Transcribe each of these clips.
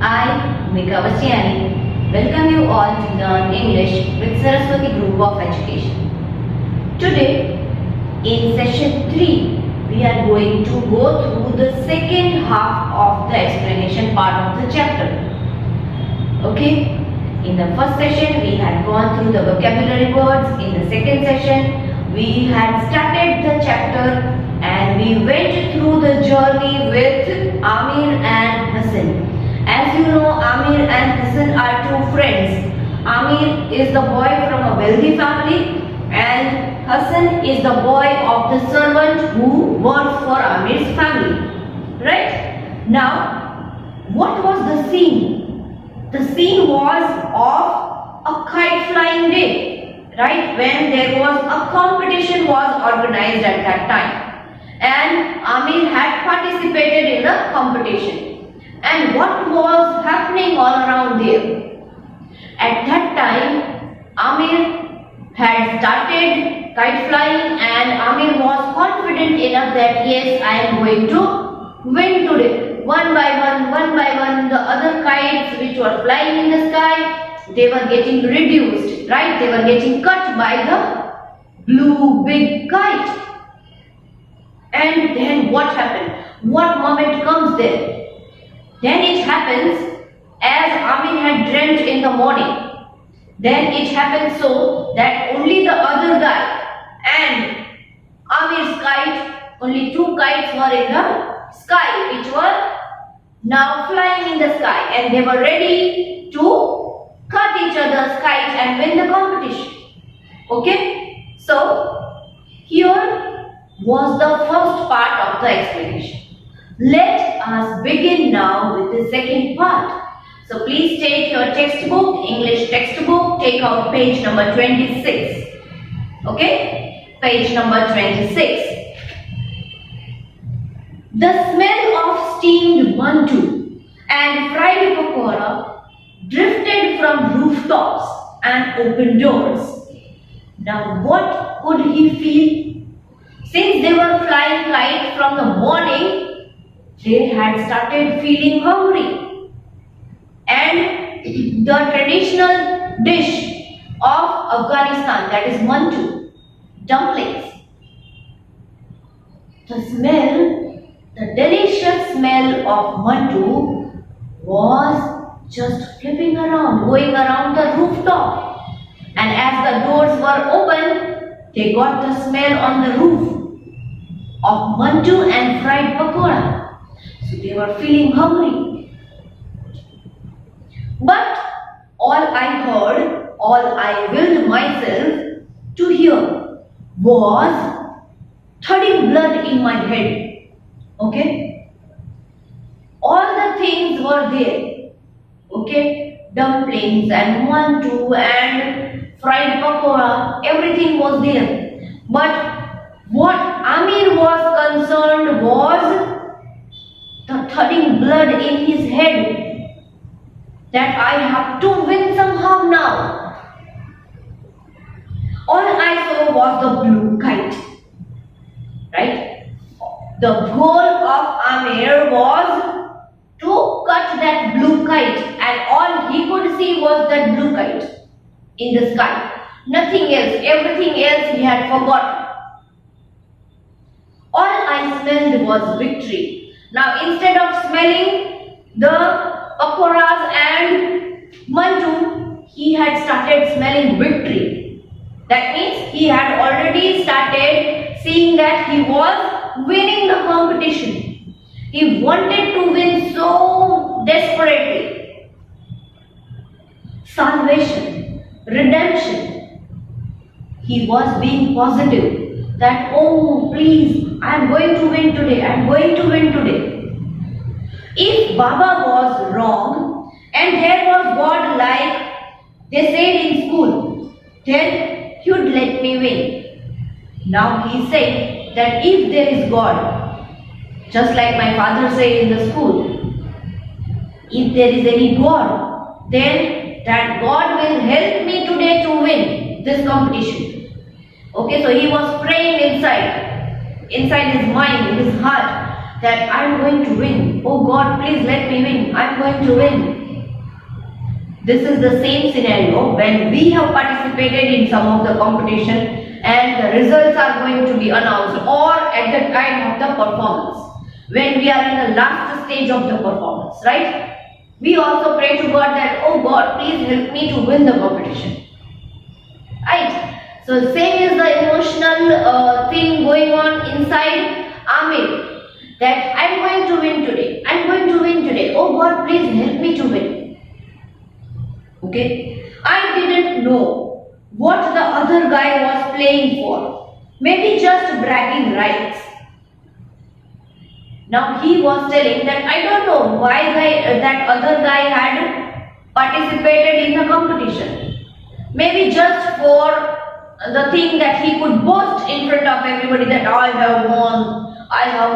I, Mika Vachiani, welcome you all to learn English with Saraswati Group of Education. Today, in session 3, we are going to go through the second half of the explanation part of the chapter. Okay? In the first session, we had gone through the vocabulary words. In the second session, we had started the chapter and we went through the journey with Amir and Hassan. As you know, Amir and Hassan are two friends. Amir is the boy from a wealthy family and Hassan is the boy of the servant who works for Amir's family. Right? Now, what was the scene? The scene was of a kite flying day, right? When there was a competition was organized at that time. And Amir had participated in the competition. And what was happening all around there? At that time, Amir had started kite flying and Amir was confident enough that yes, I am going to win today. One by one, the other kites which were flying in the sky, they were getting reduced, right? They were getting cut by the blue big kite. And then what happened? What moment comes there? Then it happens as Amir had dreamt in the morning. Then it happened so that only the other guy and Amir's kite, only two kites were in the sky which were now flying in the sky and they were ready to cut each other's kite and win the competition. Okay? So, here was the first part of the explanation. Let us begin now with the second part. So please take your textbook, English textbook, take out page number 26. Okay? Page number 26. The smell of steamed mantu and fried pakora drifted from rooftops and open doors. Now what could he feel? Since they were flying kite from the morning, they had started feeling hungry. And the traditional dish of Afghanistan, that is mantu, dumplings. The smell, the delicious smell of mantu was just flipping around, going around the rooftop. And as the doors were open, they got the smell on the roof of mantu and fried pakora. So they were feeling hungry. But all I heard, all I willed myself to hear was thudding blood in my head. Okay? All the things were there. Okay? Dumplings and mantu and fried pakora, everything was there. But what Amir was concerned was the thudding blood in his head, that I have to win somehow now. All I saw was the blue kite, right? The goal of Amir was to cut that blue kite and all he could see was that blue kite in the sky. Nothing else, everything else he had forgotten. All I smelled was victory. Now instead of smelling the pakoras and mantu, he had started smelling victory. That means he had already started seeing that he was winning the competition. He wanted to win so desperately. Salvation, redemption. He was being positive that, oh please, I am going to win today, I am going to win today. If Baba was wrong and there was God like they said in school, then he would let me win. Now he said that if there is God, just like my father said in the school, if there is any God, then that God will help me today to win this competition. Okay, so he was praying inside his mind, in his heart, that I'm going to win. Oh God, please let me win. I'm going to win. This is the same scenario when we have participated in some of the competition and the results are going to be announced, or at the time of the performance, when we are in the last stage of the performance, right? We also pray to God that, oh God, please help me to win the competition. Right? So same is the emotional thing going on inside Amir, that I'm going to win today. I'm going to win today. Oh God, please help me to win. Okay, I didn't know what the other guy was playing for. Maybe just bragging rights. Now he was telling that I don't know why that other guy had participated in the competition. Maybe just for the thing that he could boast in front of everybody that I have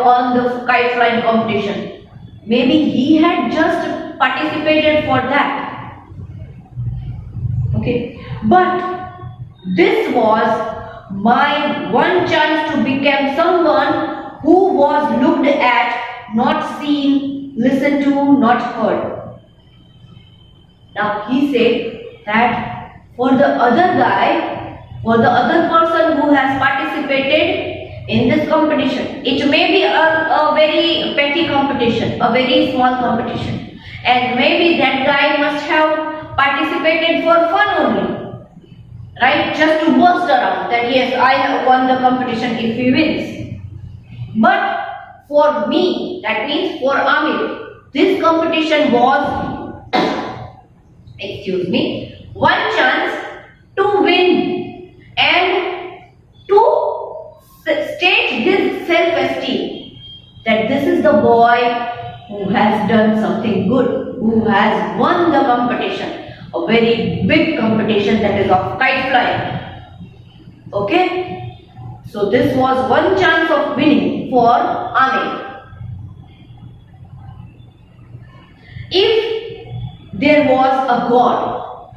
won the kite flying competition. Maybe he had just participated for that. Okay, but this was my one chance to become someone who was looked at, not seen, listened to, not heard. Now he said that for the other guy, for the other person who has participated in this competition, it may be a very petty competition, a very small competition, and maybe that guy must have participated for fun only, right? Just to boast around that yes, I have won the competition if he wins. But for me, that means for Amir, this competition was, excuse me, one chance to win and to state his self-esteem that this is the boy who has done something good, who has won the competition. A very big competition, that is of kite flying. Okay, so this was one chance of winning for Amir. If there was a God,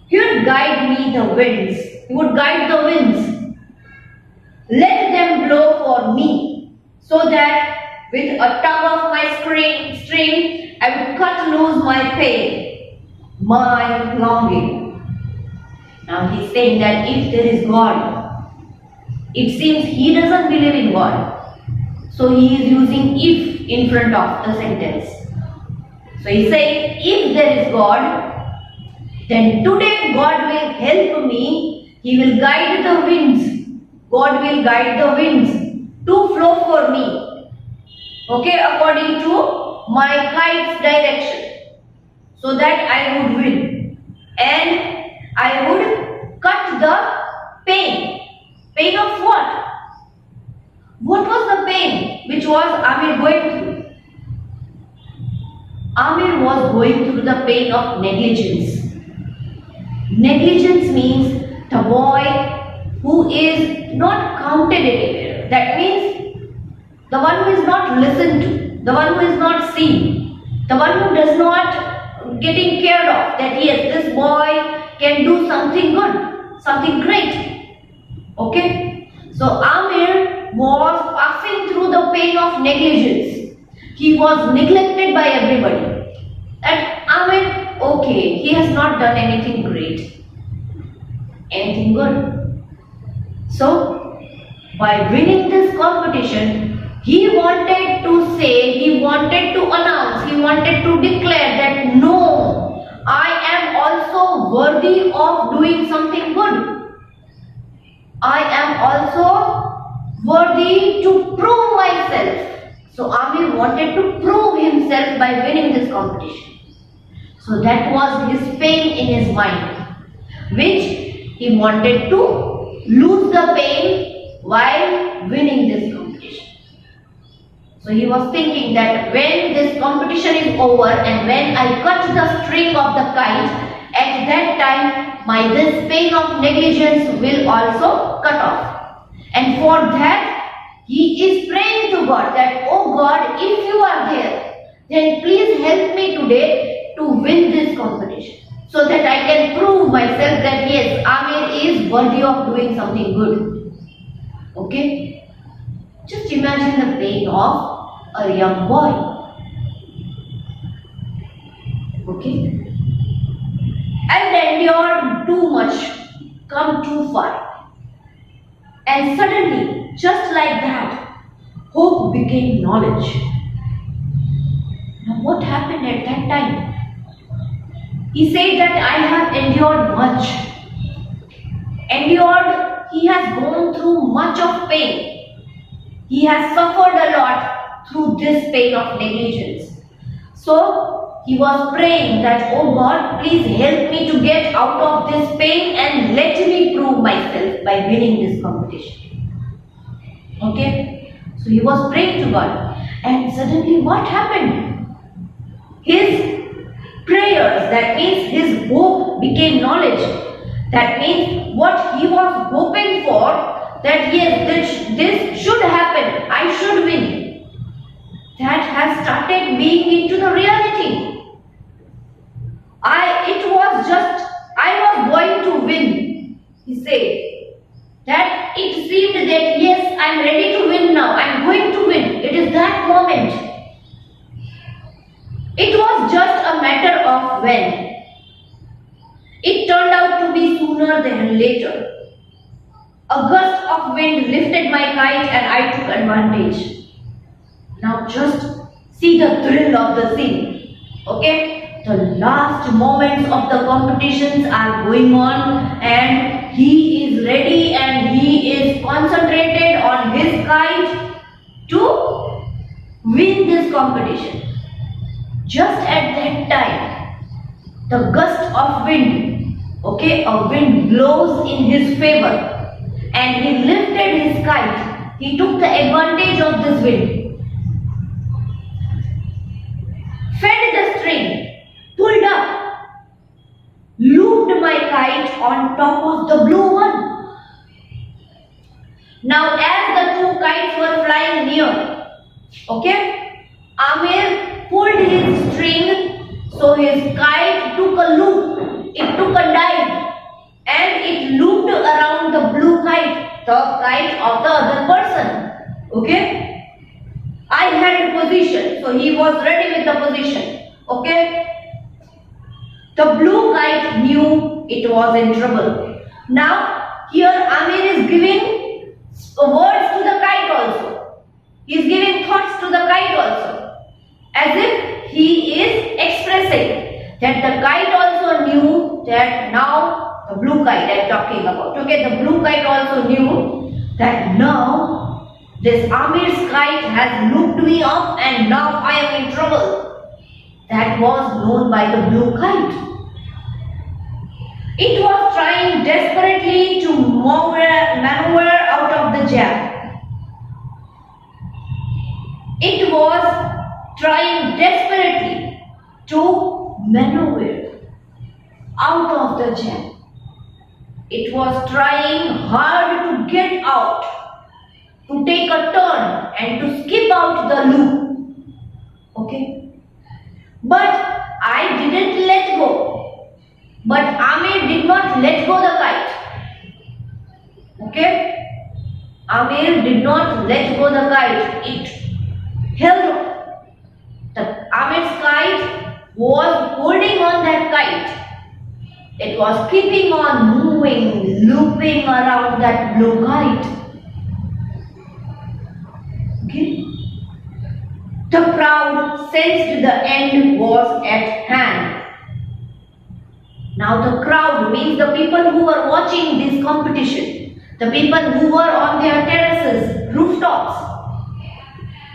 he would guide me the winds. He would guide the winds. Let them blow for me, so that with a tug of my string, I would cut loose my pain, my longing. Now he's saying that if there is God, it seems he doesn't believe in God. So he is using if in front of the sentence. So he's saying if there is God, then today God will help me. He will guide the winds. God will guide the winds to flow for me. Okay, according to my kite's direction. So that I would win and I would cut the pain. Pain of what? What was the pain which was Amir going through? Amir was going through the pain of negligence. Negligence means the boy who is not counted anywhere. That means the one who is not listened to, the one who is not seen, the one who does not getting cared of, that yes, this boy can do something good, something great. Okay, so Amir was passing through the pain of negligence. He was neglected by everybody. And Amir, okay, he has not done anything great, anything good. So by winning this competition, he wanted to say, he wanted to announce, he wanted to declare that no, I am also worthy of doing something good. I am also worthy to prove myself. So Amir wanted to prove himself by winning this competition. So that was his pain in his mind, which he wanted to lose the pain while winning this competition. So he was thinking that when this competition is over and when I cut the string of the kite, at that time this pain of negligence will also cut off. And for that he is praying to God that, oh God, if you are there, then please help me today to win this competition, so that I can prove myself that yes, Amir is worthy of doing something good. Okay? Just imagine the pain of a young boy. Okay? And endured too much, come too far. And suddenly, just like that, hope became knowledge. Now, what happened at that time? He said that I have endured much. Endured, he has gone through much of pain. He has suffered a lot through this pain of negligence. So, he was praying that, oh God, please help me to get out of this pain and let me prove myself by winning this competition. Okay? So, he was praying to God. And suddenly, what happened? His prayers, that means his hope became knowledge. That means what he was hoping for, that yes, this should happen, I should win. That has started being into the reality. I was going to win, he said. That it seemed that yes, I am ready to win now, I am going to win. It is that moment. It was just a matter of when. It turned out to be sooner than later. A gust of wind lifted my kite and I took advantage. Now just see the thrill of the scene. Okay? The last moments of the competitions are going on and he is ready and he is concentrated on his kite to win this competition. Just at that time, the gust of wind, okay, a wind blows in his favor and he lifted his kite. He took the advantage of this wind, fed the string, pulled up, looped my kite on top of the blue one. Now as the two kites were flying near, okay, Amir pulled his string, so his kite took a loop, it took a dive and it looped around the blue kite, the kite of the other person. Okay? I had position, so he was ready with the position. Okay? The blue kite knew it was in trouble. Now, here Amir is giving words to the kite also. He is giving thoughts to the kite also. As if he is expressing that the kite also knew that now, the blue kite I am talking about. Okay, the blue kite also knew that now this Amir's kite has looped me up and now I am in trouble. That was known by the blue kite. It was trying desperately to maneuver out of the jam. It was trying desperately to maneuver out of the jam. It was trying hard to get out, to take a turn and to skip out the loop. Okay? But I didn't let go. But Amir did not let go the kite. Okay? Amir did not let go the kite. It held on. The Amir's kite was holding on that kite. It was keeping on moving, looping around that blue kite. Okay? The crowd sensed the end was at hand. Now the crowd means the people who were watching this competition, the people who were on their terraces, rooftops.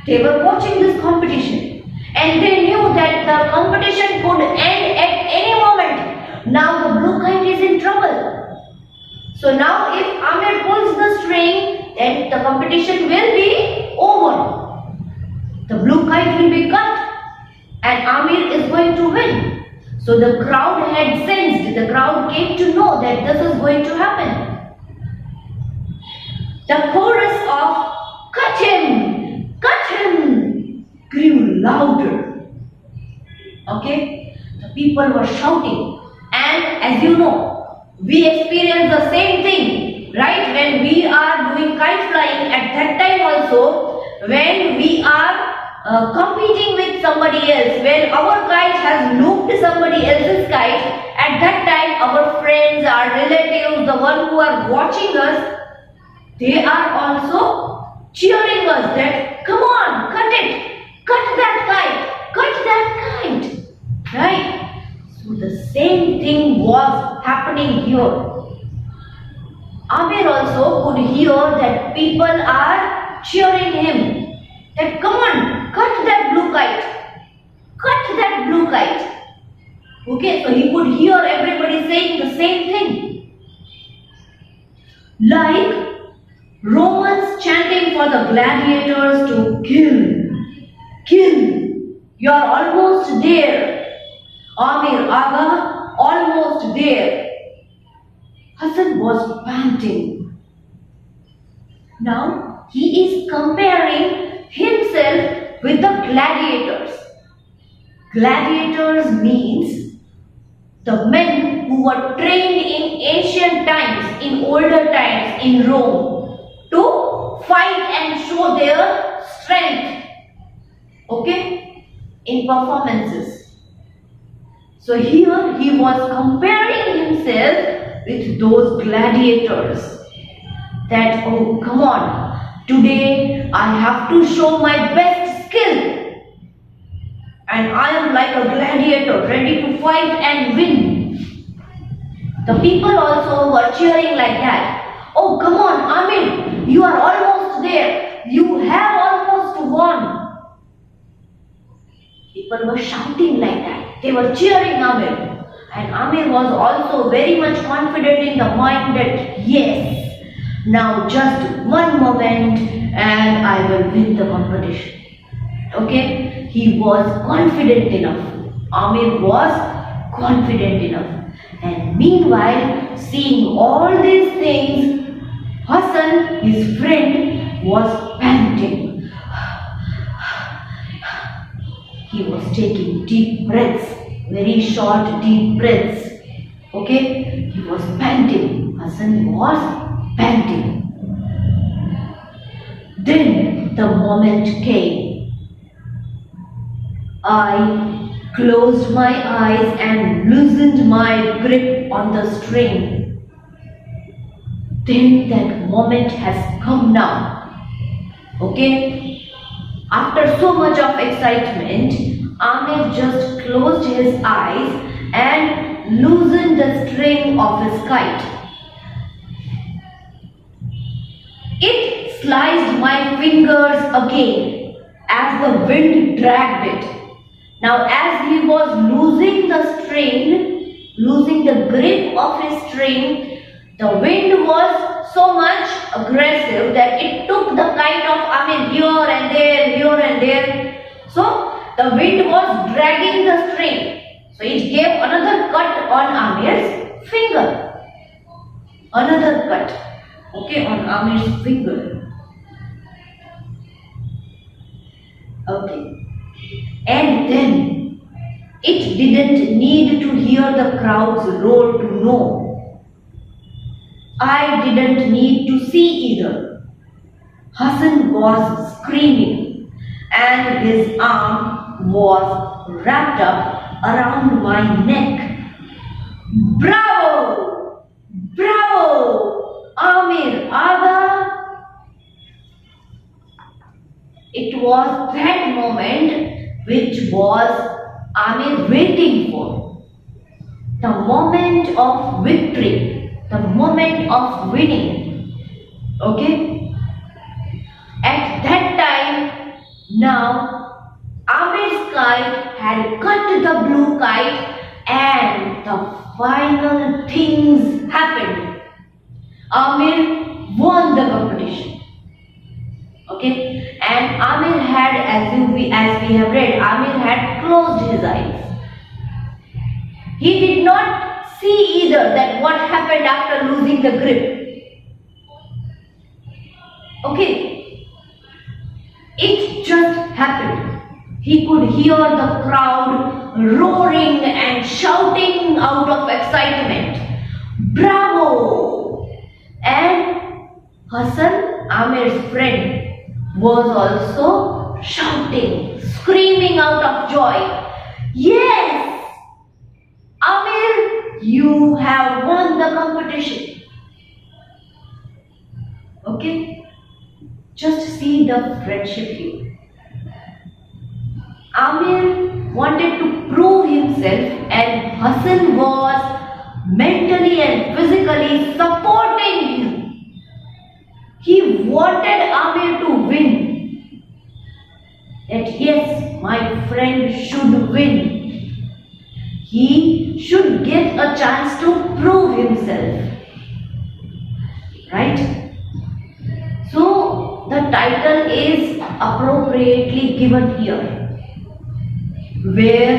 They were watching this competition. And they knew that the competition could end at any moment. Now the blue kite is in trouble. So now if Amir pulls the string, then the competition will be over. The blue kite will be cut and Amir is going to win. So the crowd had sensed, the crowd came to know that this is going to happen. The chorus of "Cut him! Cut him!" grew louder. Okay? The people were shouting. And as you know, we experience the same thing, right? When we are doing kite flying, at that time also, when we are competing with somebody else. When our kite has looped somebody else's kite, at that time our friends, our relatives, the one who are watching us, they are also cheering us that come on, cut it, cut that kite, right? So the same thing was happening here. Amir also could hear that people are cheering him that come on, cut that blue kite, cut that blue kite. Okay, so he could hear everybody saying the same thing. Like Romans chanting for the gladiators to kill. You are almost there. Amir Aga, almost there. Hassan was panting. Now he is comparing himself with the gladiators. Gladiators means the men who were trained in ancient times, in older times in Rome to fight and show their strength, okay, in performances. So here he was comparing himself with those gladiators that, oh come on, today I have to show my best skill and I am like a gladiator ready to fight and win. The people also were cheering like that. Oh come on Amir, you are almost there, you have almost won. People were shouting like that, they were cheering Amir. And Amir was also very much confident in the mind that yes, now just one moment and I will win the competition. Okay, he was confident enough. Amir was confident enough. And meanwhile, seeing all these things, Hassan, his friend, was panting. He was taking deep breaths. Very short, deep breaths. Okay? He was panting. Hassan was panting. Then the moment came. I closed my eyes and loosened my grip on the string. Then that moment has come now. Okay? After so much of excitement, Amir just closed his eyes and loosened the string of his kite. It sliced my fingers again as the wind dragged it. Now as he was losing the string, losing the grip of his string, the wind was so much aggressive that it took the kite of Amir here and there. So the wind was dragging the string. So it gave another cut on Amir's finger. Another cut. Okay, on Amir's finger. Okay. And then it didn't need to hear the crowd's roar to know. I didn't need to see either. Hassan was screaming and his arm was wrapped up around my neck. Bravo! Bravo! Amir Aga! It was that moment which was Amir waiting for. The moment of victory, the moment of winning. Okay? At that time, now Amir's kite had cut the blue kite and the final things happened. Amir won the competition. Okay, and Amir had, as we have read, Amir had closed his eyes. He did not see either that what happened after losing the grip. Okay, it just happened. He could hear the crowd roaring and shouting out of excitement. Bravo! And Hassan, Amir's friend, was also shouting, screaming out of joy, "Yes, Amir, you have won the competition." Okay? Just see the friendship here. Amir wanted to prove himself and Hassan was mentally and physically supporting him. He wanted Amir to win. That yes, my friend should win. He should get a chance to prove himself. Right? So the title is appropriately given here, where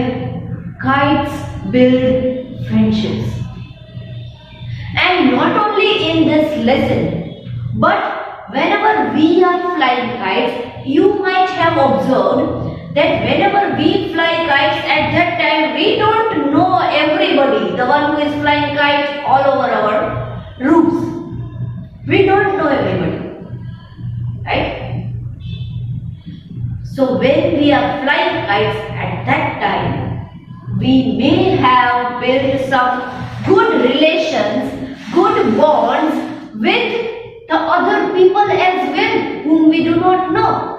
kites build friendships. And not only in this lesson, but whenever we are flying kites, you might have observed that whenever we fly kites, at that time we don't know everybody, the one who is flying kite all over our roofs. We don't know everybody, right? So when we are flying kites at that time, we may have built some good relations, good bonds with the other people as well whom we do not know.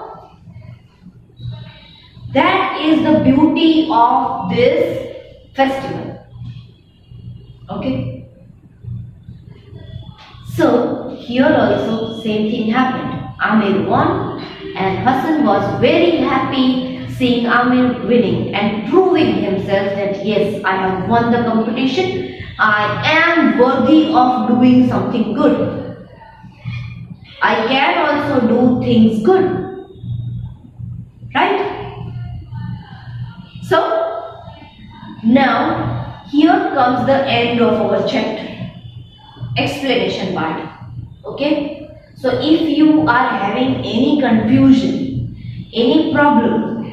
That is the beauty of this festival. Okay? So here also same thing happened. Amir won and Hassan was very happy seeing Amir winning and proving himself that yes, I have won the competition. I am worthy of doing something good. I can also do things good. Right? So, now here comes the end of our chapter. Explanation part. Okay? So, if you are having any confusion, any problem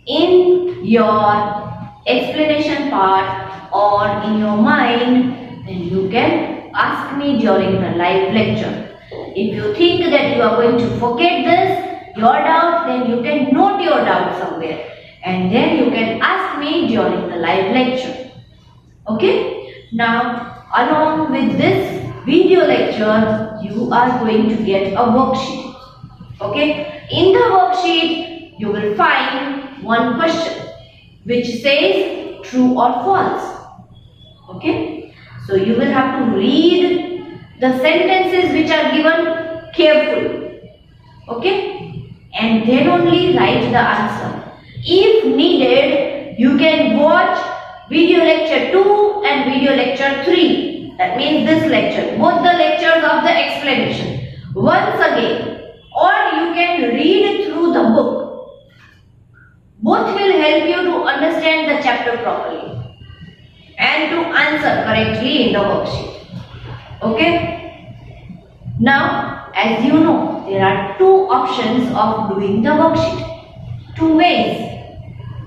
in your explanation part or in your mind, then you can ask me during the live lecture. If you think that you are going to forget this, your doubt, then you can note your doubt somewhere and then you can ask me during the live lecture. Okay? Now, along with this video lecture, you are going to get a worksheet. Okay? In the worksheet, you will find one question which says true or false. Okay? So, you will have to read the sentences which are given carefully. Okay? And then only write the answer. If needed, you can watch video lecture 2 and video lecture 3. That means this lecture, both the lectures of the explanation once again, or you can read through the book. Both will help you to understand the chapter properly and to answer correctly in the worksheet. Okay? Now, as you know, there are two options of doing the worksheet. Two ways.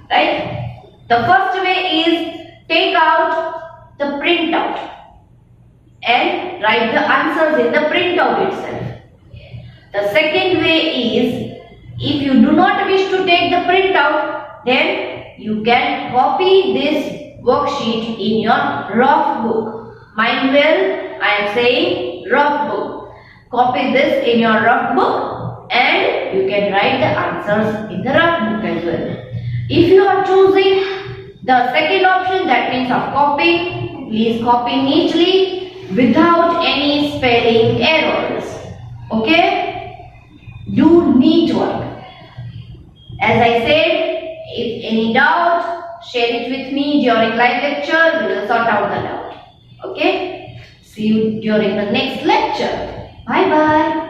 Right? The first way is take out the printout and write the answers in the printout itself. The second way is, if you do not wish to take the printout, then you can copy this worksheet in your rough book. Mind well, I am saying rough book. Copy this in your rough book and you can write the answers in the rough book as well. If you are choosing the second option, that means of copying, please copy neatly without any spelling errors. Okay? Do neat work. As I said, if any doubt, share it with me during live lecture. We will sort out the doubt. Okay? See you during the next lecture. Bye bye.